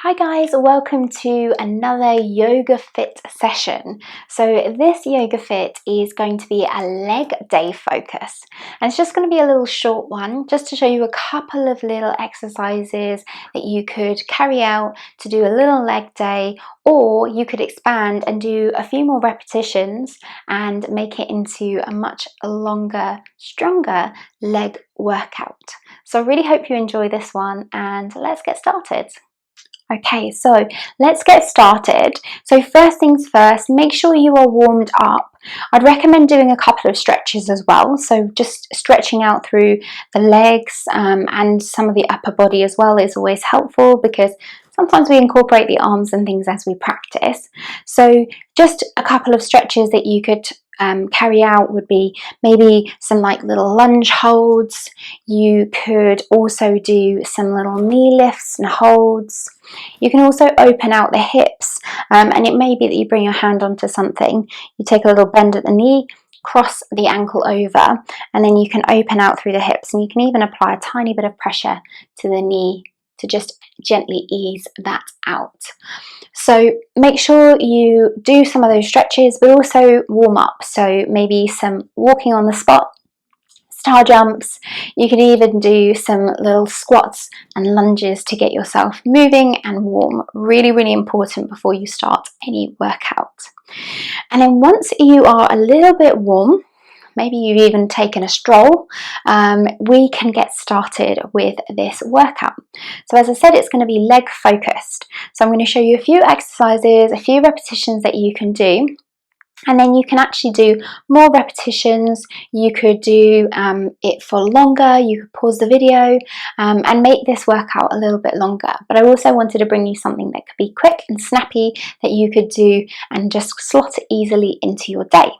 Hi guys, welcome to another Yoga Fit session. So this Yoga Fit is going to be a leg day focus, and it's just going to be a little short one just to show you a couple of little exercises that you could carry out to do a little leg day, or you could expand and do a few more repetitions and make it into a much longer, stronger leg workout. So I really hope you enjoy this one, and let's get started. Okay, so let's get started. So first things first, make sure you are warmed up. I'd recommend doing a couple of stretches as well. So just stretching out through the legs and some of the upper body as well is always helpful, because sometimes we incorporate the arms and things as we practice. So just a couple of stretches that you could carry out would be maybe some like little lunge holds. You could also do some little knee lifts and holds. You can also open out the hips, and it may be that you bring your hand onto something, you take a little bend at the knee, cross the ankle over, and then you can open out through the hips, and you can even apply a tiny bit of pressure to the knee to just gently ease that out. So make sure you do some of those stretches, but also warm up. So maybe some walking on the spot, star jumps. You can even do some little squats and lunges to get yourself moving and warm. Really, really important before you start any workout. And then once you are a little bit warm, maybe you've even taken a stroll, we can get started with this workout. So as I said, it's going to be leg focused. So I'm going to show you a few exercises, a few repetitions that you can do. And then you can actually do more repetitions. You could do it for longer. You could pause the video and make this workout a little bit longer. But I also wanted to bring you something that could be quick and snappy that you could do and just slot easily into your day.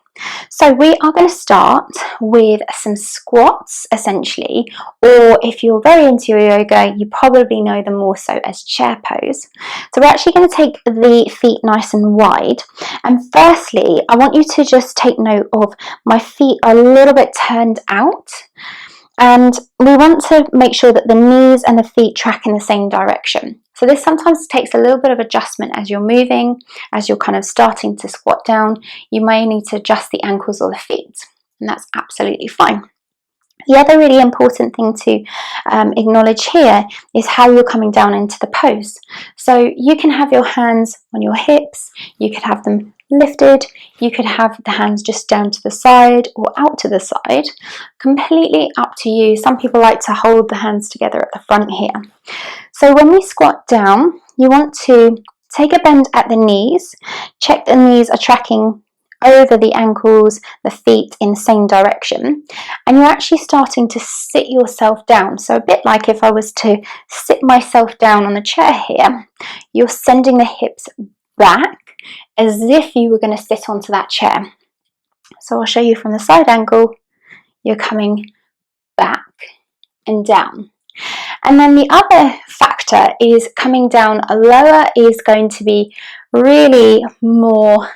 So we are going to start with some squats essentially, or if you're very into your yoga, you probably know them more so as chair pose. So we're actually going to take the feet nice and wide, and firstly I want you to just take note of my feet are a little bit turned out, and we want to make sure that the knees and the feet track in the same direction. So this sometimes takes a little bit of adjustment as you're moving, as you're kind of starting to squat down. You may need to adjust the ankles or the feet, and that's absolutely fine. The other really important thing to acknowledge here is how you're coming down into the pose. So you can have your hands on your hips, you could have them lifted, you could have the hands just down to the side or out to the side, completely up to you. Some people like to hold the hands together at the front here. So when we squat down, you want to take a bend at the knees, check the knees are tracking over the ankles, the feet in the same direction, and you're actually starting to sit yourself down. So a bit like if I was to sit myself down on the chair here, you're sending the hips back as if you were going to sit onto that chair. So I'll show you from the side angle. You're coming back and down. And then the other factor is coming down lower is going to be really more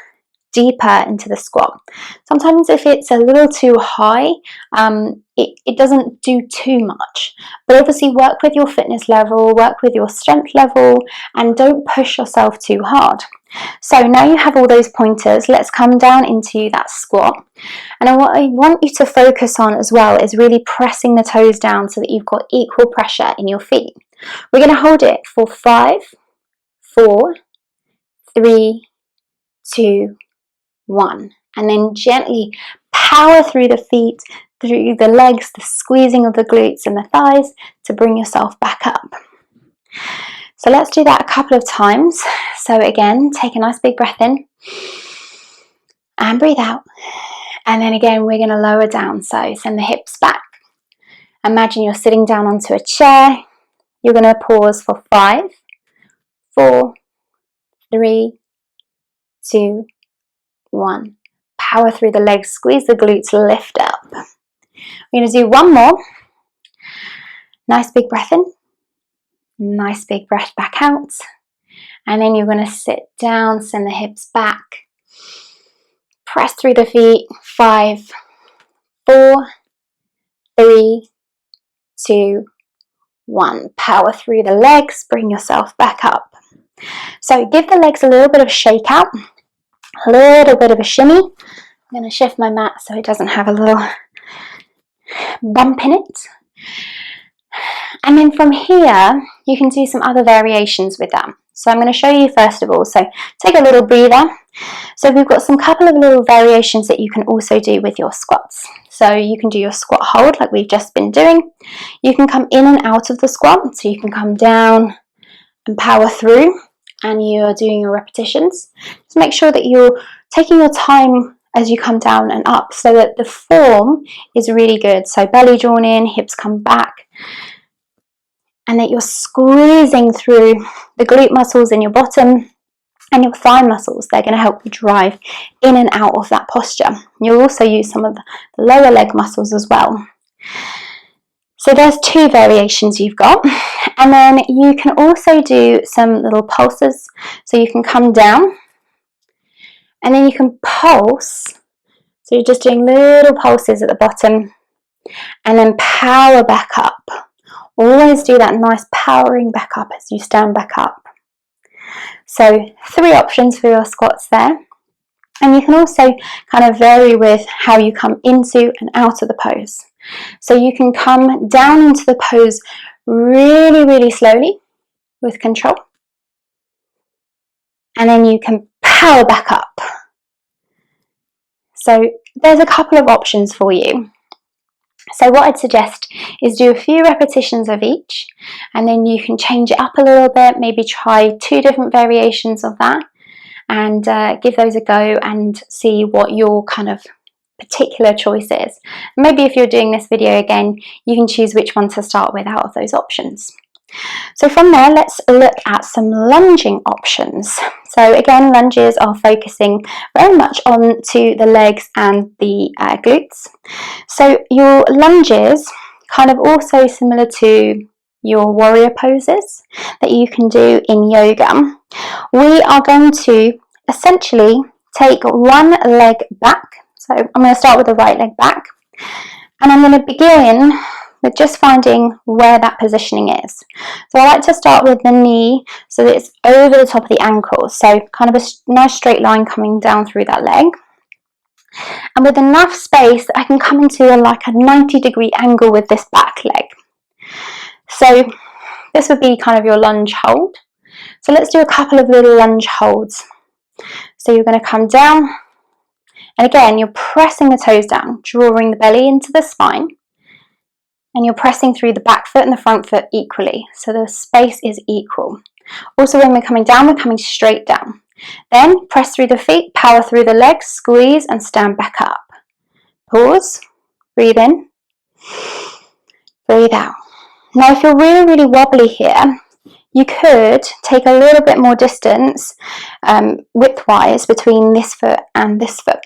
deeper into the squat. Sometimes if it's a little too high, it doesn't do too much, but obviously work with your fitness level, work with your strength level, and don't push yourself too hard. So now you have all those pointers, let's come down into that squat. And what I want you to focus on as well is really pressing the toes down so that you've got equal pressure in your feet. We're going to hold it for 5, 4, 3, 2, 1, and then gently power through the feet, through the legs, the squeezing of the glutes and the thighs to bring yourself back up. So let's do that a couple of times. So again, take a nice big breath in and breathe out, and then again we're going to lower down, so send the hips back. Imagine you're sitting down onto a chair. You're going to pause for 5, 4, 3, 2, 1. Power through the legs, squeeze the glutes, lift up. We're going to do one more. Nice big breath in. Nice big breath back out. And then you're going to sit down, send the hips back. Press through the feet. 5, 4, 3, 2, 1. Power through the legs, bring yourself back up. So give the legs a little bit of shake out, a little bit of a shimmy. I'm going to shift my mat so it doesn't have a little bump in it. And then from here, you can do some other variations with that. So I'm going to show you first of all. So take a little breather. So we've got some couple of little variations that you can also do with your squats. So you can do your squat hold like we've just been doing. You can come in and out of the squat. So you can come down and power through, and you're doing your repetitions. Just make sure that you're taking your time as you come down and up so that the form is really good. So belly drawn in, hips come back, and that you're squeezing through the glute muscles in your bottom and your thigh muscles. They're going to help you drive in and out of that posture. You'll also use some of the lower leg muscles as well. So there's two variations you've got. And then you can also do some little pulses. So you can come down and then you can pulse. So you're just doing little pulses at the bottom and then power back up. Always do that nice powering back up as you stand back up. So 3 options for your squats there. And you can also kind of vary with how you come into and out of the pose. So you can come down into the pose really, really slowly with control. And then you can power back up. So there's a couple of options for you. So what I'd suggest is do a few repetitions of each, and then you can change it up a little bit, maybe try 2 different variations of that, and give those a go and see what your kind of particular choice is. Maybe if you're doing this video again, you can choose which one to start with out of those options. So from there, let's look at some lunging options. So again, lunges are focusing very much onto the legs and the glutes. So your lunges, kind of also similar to your warrior poses that you can do in yoga. We are going to essentially take one leg back. So I'm going to start with the right leg back, and I'm going to begin with just finding where that positioning is. So I like to start with the knee so that it's over the top of the ankle. So kind of a nice straight line coming down through that leg. And with enough space, I can come into like a 90-degree angle with this back leg. So this would be kind of your lunge hold. So let's do a couple of little lunge holds. So you're going to come down. And again, you're pressing the toes down, drawing the belly into the spine. And you're pressing through the back foot and the front foot equally, so the space is equal. Also, when we're coming down, we're coming straight down. Then press through the feet, power through the legs, squeeze and stand back up. Pause, breathe in, breathe out. Now if you're really, really wobbly here, you could take a little bit more distance width-wise between this foot and this foot.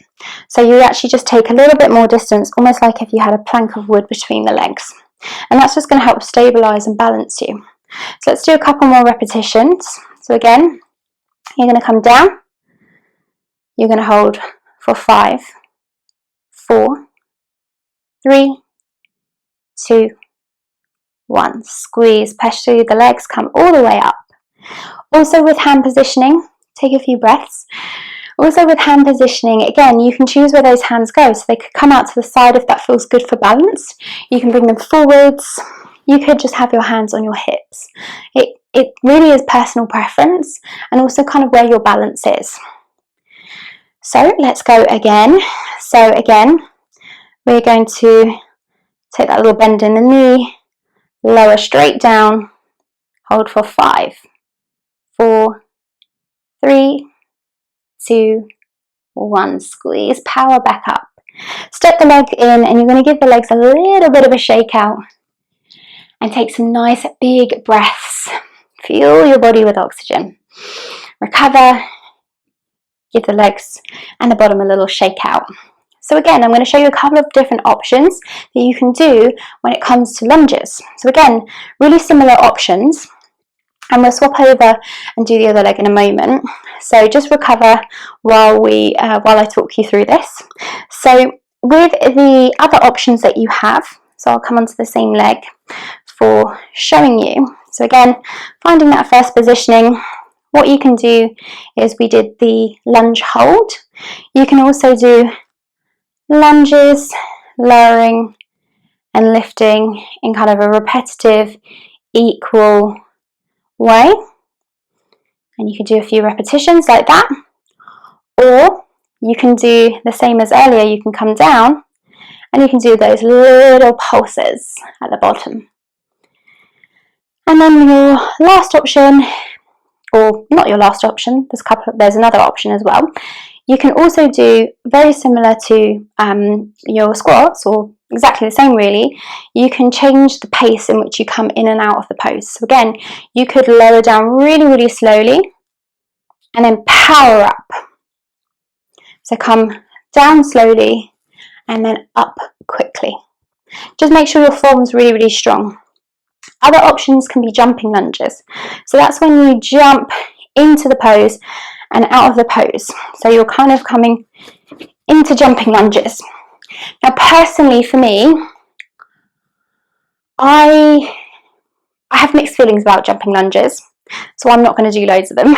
So you actually just take a little bit more distance, almost like if you had a plank of wood between the legs. And that's just going to help stabilize and balance you. So let's do a couple more repetitions. So again, you're going to come down. You're going to hold for 5, 4, 3, 2, 1. Squeeze, push through the legs, come all the way up. Also with hand positioning, take a few breaths. Also with hand positioning, again, you can choose where those hands go. So they could come out to the side if that feels good for balance. You can bring them forwards. You could just have your hands on your hips. It really is personal preference and also kind of where your balance is. So let's go again. So again, we're going to take that little bend in the knee, lower straight down, hold for 5, 4, 3, 2, 1. Squeeze, power back up. Step the leg in and you're going to give the legs a little bit of a shake out and take some nice big breaths. Fuel your body with oxygen. Recover, give the legs and the bottom a little shake out. So again, I'm going to show you a couple of different options that you can do when it comes to lunges. So again, really similar options. And we'll swap over and do the other leg in a moment. So just recover while I talk you through this. So with the other options that you have, so I'll come onto the same leg for showing you. So again, finding that first positioning, what you can do is we did the lunge hold. You can also do lunges, lowering and lifting in kind of a repetitive, equal way. And you can do a few repetitions like that. Or you can do the same as earlier. You can come down and you can do those little pulses at the bottom. And then your last option, or not your last option, there's another option as well. You can also do very similar to your squats, or exactly the same really. You can change the pace in which you come in and out of the pose. So again, you could lower down really, really slowly and then power up. So come down slowly and then up quickly. Just make sure your form's really, really strong. Other options can be jumping lunges. So that's when you jump into the pose and out of the pose. So you're kind of coming into jumping lunges. Now personally for me, I have mixed feelings about jumping lunges, so I'm not going to do loads of them.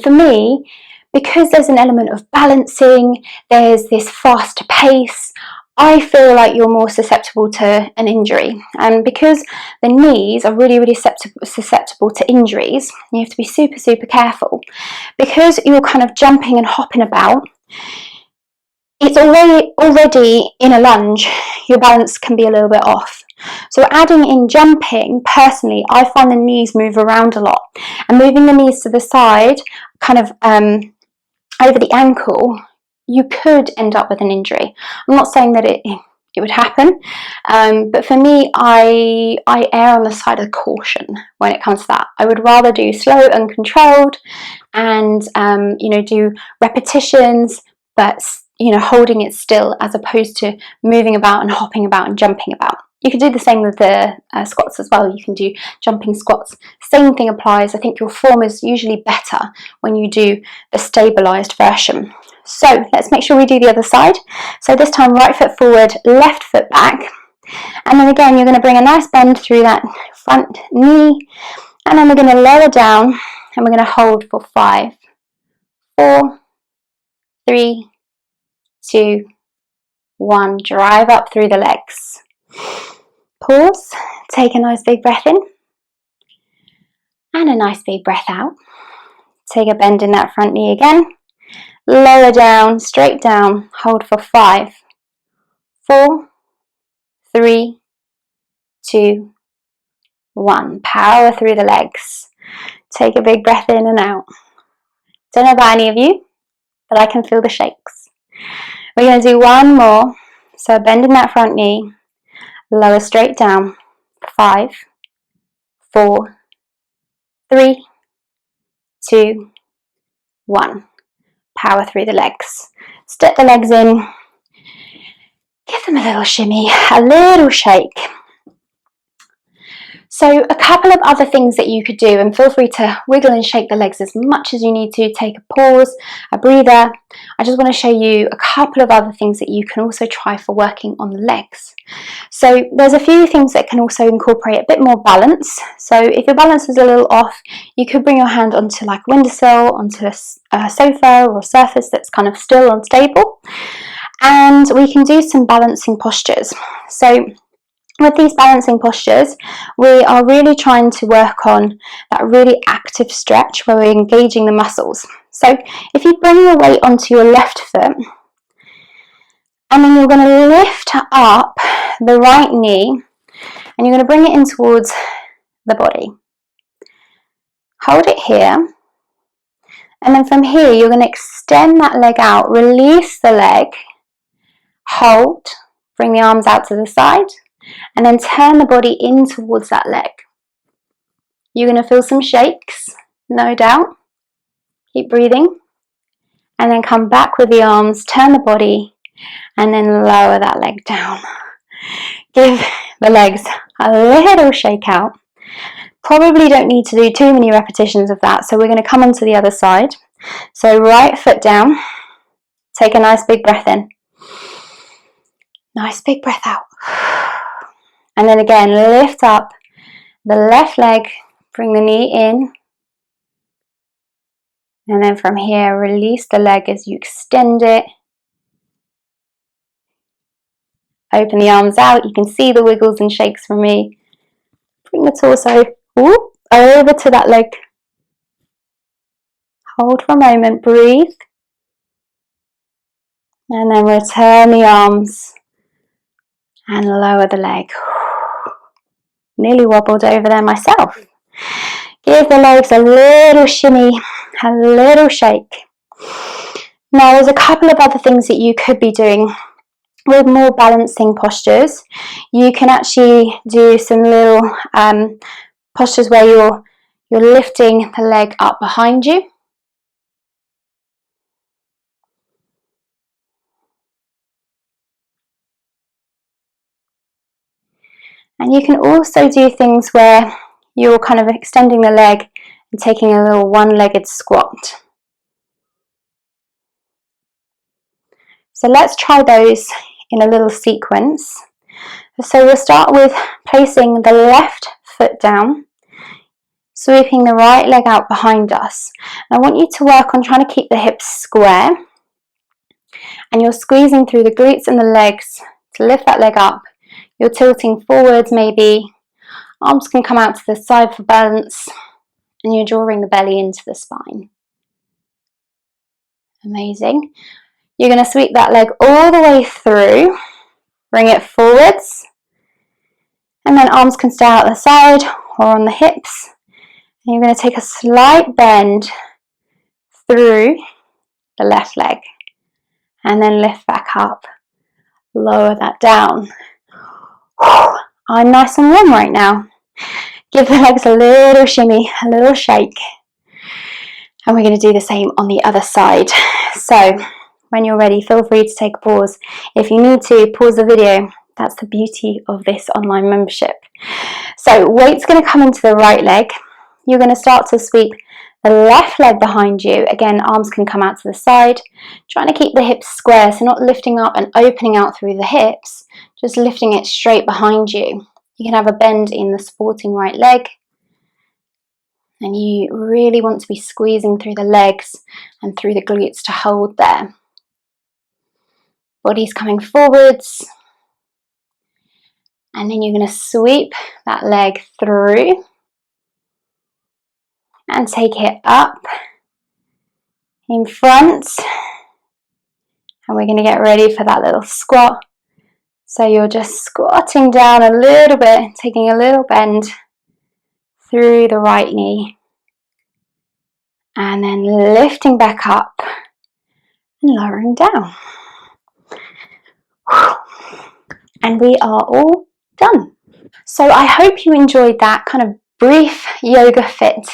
For me, because there's an element of balancing, there's this faster pace, I feel like you're more susceptible to an injury. And because the knees are really, really susceptible to injuries, you have to be super, super careful. Because you're kind of jumping and hopping about, it's already in a lunge, your balance can be a little bit off. So adding in jumping, personally, I find the knees move around a lot. And moving the knees to the side, kind of over the ankle, you could end up with an injury. I'm not saying that it would happen, but for me, I err on the side of caution when it comes to that. I would rather do slow and controlled and, do repetitions, but holding it still, as opposed to moving about and hopping about and jumping about. You can do the same with the squats as well. You can do jumping squats. Same thing applies. I think your form is usually better when you do the stabilized version. So let's make sure we do the other side. So this time, right foot forward, left foot back. And then again, you're going to bring a nice bend through that front knee. And then we're going to lower down and we're going to hold for 5, 4, 3, 2, 1. Drive up through the legs. Pause, take a nice big breath in and a nice big breath out. Take a bend in that front knee again. Lower down, straight down, hold for 5, 4, 3, 2, 1. Power through the legs. Take a big breath in and out. Don't know about any of you, but I can feel the shakes. We're going to do one more. So bend in that front knee. Lower straight down. 5, 4, 3, 2, 1. Power through the legs. Step the legs in. Give them a little shimmy, a little shake. So a couple of other things that you could do, and feel free to wiggle and shake the legs as much as you need to. Take a pause, a breather. I just want to show you a couple of other things that you can also try for working on the legs. So there's a few things that can also incorporate a bit more balance. So if your balance is a little off, you could bring your hand onto like a windowsill, onto a sofa or a surface that's kind of still unstable. And we can do some balancing postures. So with these balancing postures, we are really trying to work on that really active stretch where we're engaging the muscles. So if you bring your weight onto your left foot, and then you're going to lift up the right knee, and you're going to bring it in towards the body. Hold it here. And then from here, you're going to extend that leg out, release the leg, hold, bring the arms out to the side, and then turn the body in towards that leg. You're going to feel some shakes, no doubt. Keep breathing. And then come back with the arms, turn the body, and then lower that leg down. Give the legs a little shake out. Probably don't need to do too many repetitions of that, so we're going to come onto the other side. So right foot down. Take a nice big breath in. Nice big breath out. And then again, lift up the left leg, bring the knee in, And then from here, release the leg as you extend it. Open the arms out. You can see the wiggles and shakes from me. Bring the torso over to that leg. Hold for a moment, breathe. And then return the arms and lower the leg. Nearly wobbled over there myself. Give the legs a little shimmy, a little shake. Now there's a couple of other things that you could be doing with more balancing postures. You can actually do some little postures where you're lifting the leg up behind you. And you can also do things where you're kind of extending the leg and taking a little one-legged squat. So let's try those in a little sequence. So we'll start with placing the left foot down, sweeping the right leg out behind us. And I want you to work on trying to keep the hips square, and you're squeezing through the glutes and the legs to lift that leg up. You're tilting forwards maybe, arms can come out to the side for balance, and you're drawing the belly into the spine. Amazing. You're going to sweep that leg all the way through, bring it forwards, and then arms can stay out the side or on the hips. And you're going to take a slight bend through the left leg, and then lift back up, lower that down. I'm nice and warm right now. Give the legs a little shimmy, a little shake. And we're going to do the same on the other side. So when you're ready, feel free to take a pause. If you need to, pause the video. That's the beauty of this online membership. So weight's going to come into the right leg. You're going to start to sweep the left leg behind you. Again, arms can come out to the side. Trying to keep the hips square, so not lifting up and opening out through the hips, just lifting it straight behind you. You can have a bend in the supporting right leg. And you really want to be squeezing through the legs and through the glutes to hold there. Body's coming forwards. And then you're going to sweep that leg through and take it up in front. And we're going to get ready for that little squat. So you're just squatting down a little bit, taking a little bend through the right knee. And then lifting back up and lowering down. And we are all done. So I hope you enjoyed that kind of brief yoga fit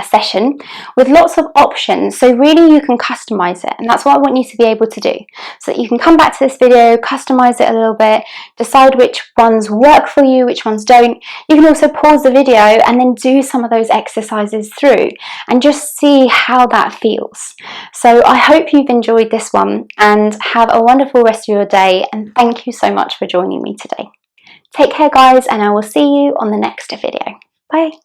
session with lots of options, so really you can customize it, and that's what I want you to be able to do, so that you can come back to this video, customize it a little bit, decide which ones work for you, which ones don't. You can also pause the video and then do some of those exercises through and just see how that feels. So I hope you've enjoyed this one, and have a wonderful rest of your day, and thank you so much for joining me today. Take care guys, and I will see you on the next video. Bye.